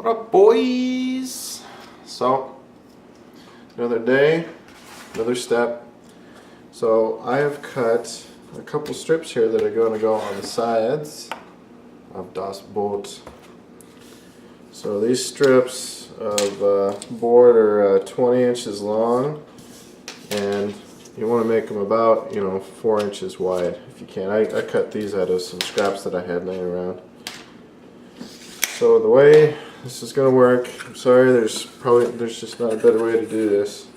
What up, boys? So, another day, another step. So I have cut a couple strips here that are going to go on the sides of das Boot. So these strips of board are 20 inches long, and you want to make them about 4 inches wide if you can. I cut these out of some scraps that I had laying around. So the way this is going to work, I'm sorry, there's just not a better way to do this,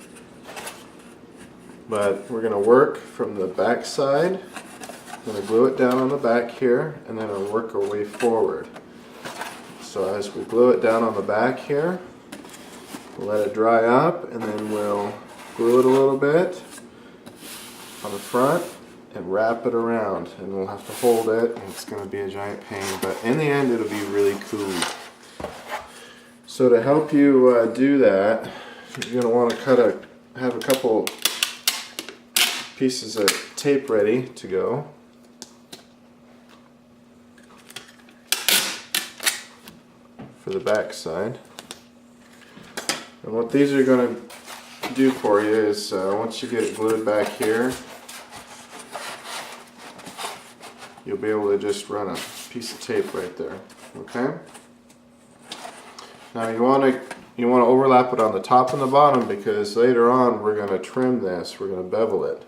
but we're going to work from the back side. I'm going to glue it down on the back here, and then we'll work our way forward. So as we glue it down on the back here, we'll let it dry up, and then we'll glue it a little bit on the front and wrap it around, and we'll have to hold it, and it's going to be a giant pain, but in the end it'll be really cool. So to help you do that, you're going to want to have a couple pieces of tape ready to go. For the back side. And what these are going to do for you is once you get it glued back here, you'll be able to just run a piece of tape right there. Okay? Now you want to overlap it on the top and the bottom, because later on we're going to trim this. We're going to bevel it.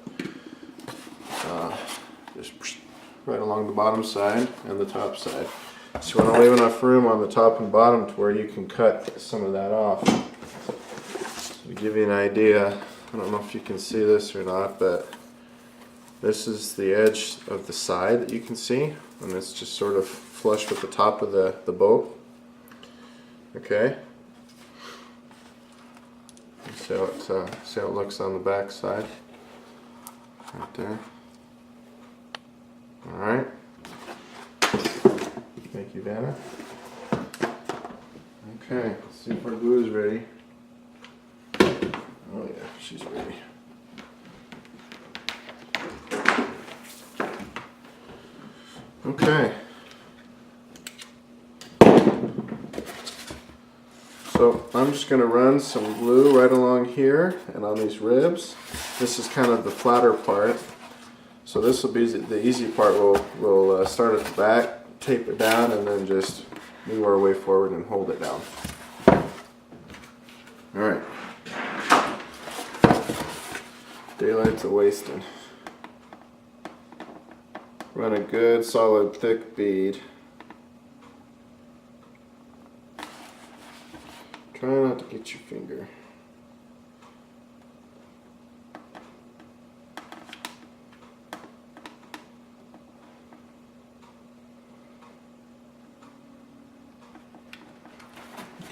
Just right along the bottom side and the top side. So you want to leave enough room on the top and bottom to where you can cut some of that off. So to give you an idea, I don't know if you can see this or not, but this is the edge of the side that you can see, and it's just sort of flush with the top of the boat. Okay? See how it looks on the back side? Right there. Alright. Thank you, Vanna. Okay, let's see if our glue is ready. Oh yeah, she's ready. Okay. So I'm just going to run some glue right along here and on these ribs. This is kind of the flatter part. So this will be the easy part. We'll start at the back, tape it down, and then just move our way forward and hold it down. Alright. Daylight's a wasting. Run a good solid thick bead. Try not to get your finger.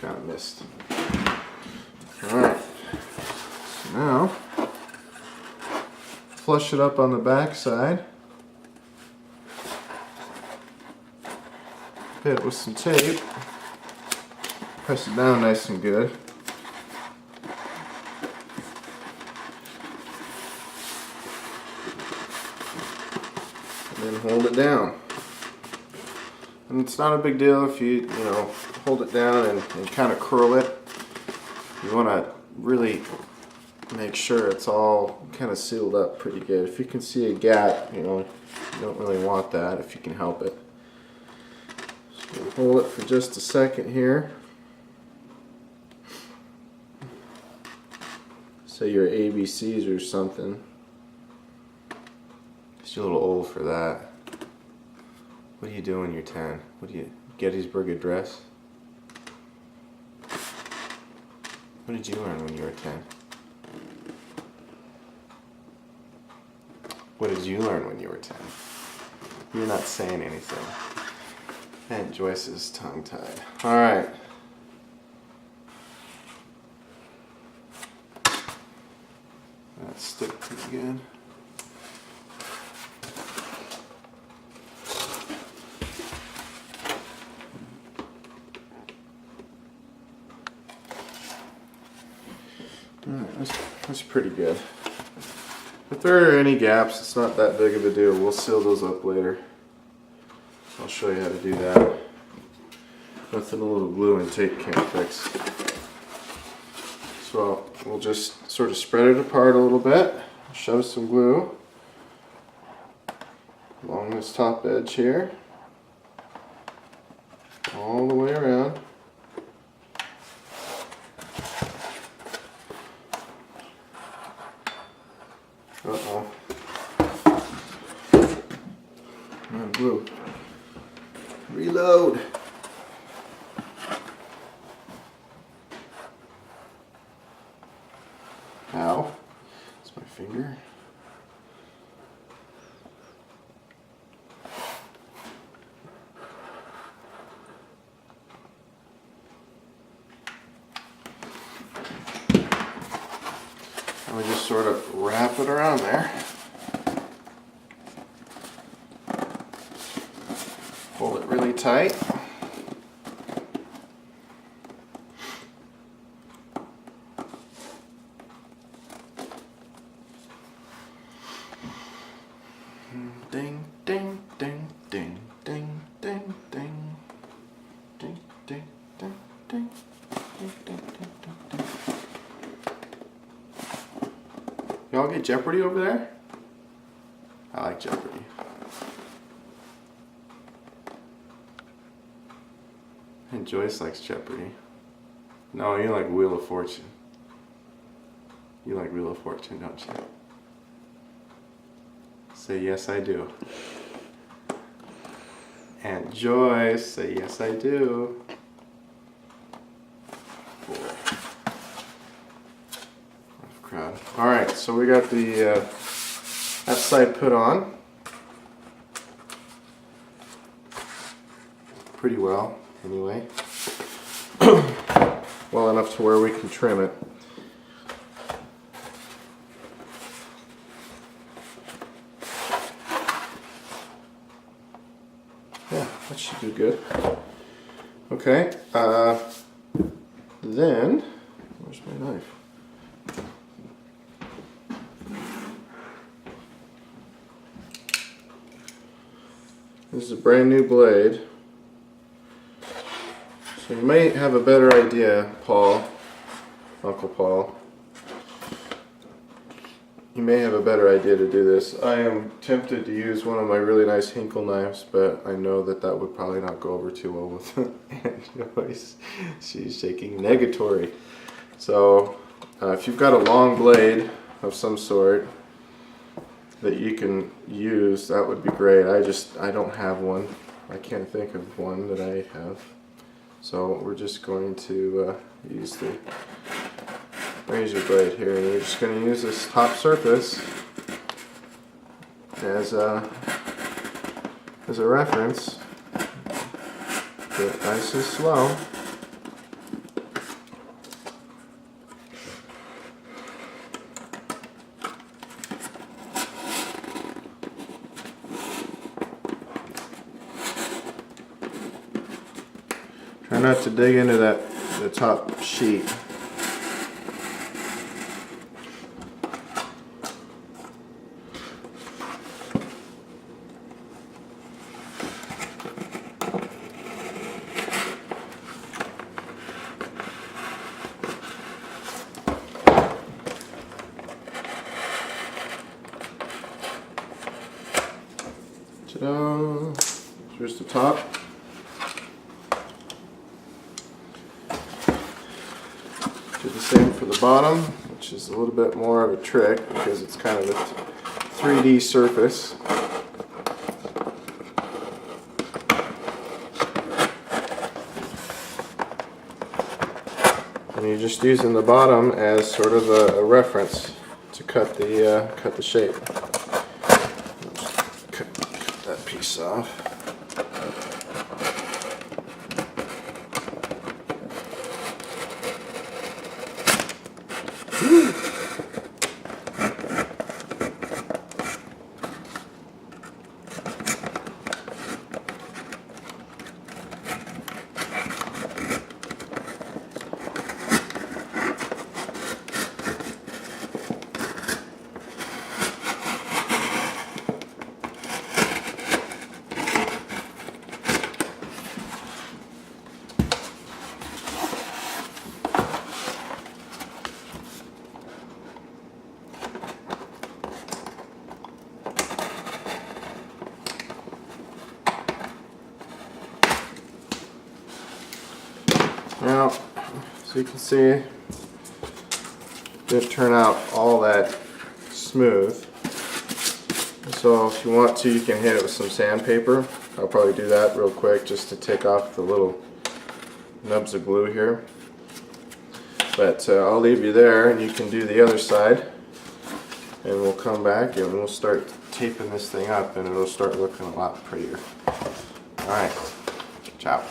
Kind of missed. Alright. So now, flush it up on the back side. Hit it with some tape. Press it down nice and good. And then hold it down. And it's not a big deal if you hold it down and kind of curl it. You want to really make sure it's all kind of sealed up pretty good. If you can see a gap, you don't really want that if you can help it. So hold it for just a second here. Say your ABCs or something. Because you're a little old for that. What do you do when you're 10? What do you, Gettysburg Address? What did you learn when you were 10? What did you learn when you were 10? You're not saying anything. And Joyce is tongue-tied. Alright. That stick pretty good. Alright, that's pretty good. If there are any gaps, it's not that big of a deal. We'll seal those up later. I'll show you how to do that. Nothing a little glue and tape can't fix. So we'll just sort of spread it apart a little bit, shove some glue along this top edge here, all the way around. Uh-oh. Oh, glue. Reload. Ow. It's my finger. And we just sort of wrap it around there. Hold it really tight. Ding, ding, ding, ding, ding, ding, ding, ding, ding, ding, ding, ding, ding, ding. Y'all get Jeopardy over there? I like Jeopardy. And Joyce likes Jeopardy. No, you like Wheel of Fortune. You like Wheel of Fortune, don't you? Say yes, I do. And Joyce, say yes, I do. Boy. Rough crowd. All right, so we got the that side put on pretty well, anyway. Well enough to where we can trim it. Yeah, that should do good. Okay, then, where's my knife? This is a brand new blade. So you may have a better idea, Paul, Uncle Paul. You may have a better idea to do this. I am tempted to use one of my really nice Hinkle knives, but I know that that would probably not go over too well with Aunt Joyce. She's shaking negatory. So if you've got a long blade of some sort that you can use, that would be great. I don't have one. I can't think of one that I have. So we're just going to use the razor blade here, and we're just going to use this top surface as a reference. Do it nice and slow. Try not to dig into the top sheet. Ta-da! Here's the top. Do the same for the bottom, which is a little bit more of a trick because it's kind of a 3D surface. And you're just using the bottom as sort of a reference to cut the shape. Cut that piece off. So you can see it didn't turn out all that smooth. So if you want to, you can hit it with some sandpaper. I'll probably do that real quick just to take off the little nubs of glue here. But I'll leave you there and you can do the other side. And we'll come back and we'll start taping this thing up and it'll start looking a lot prettier. Alright, ciao.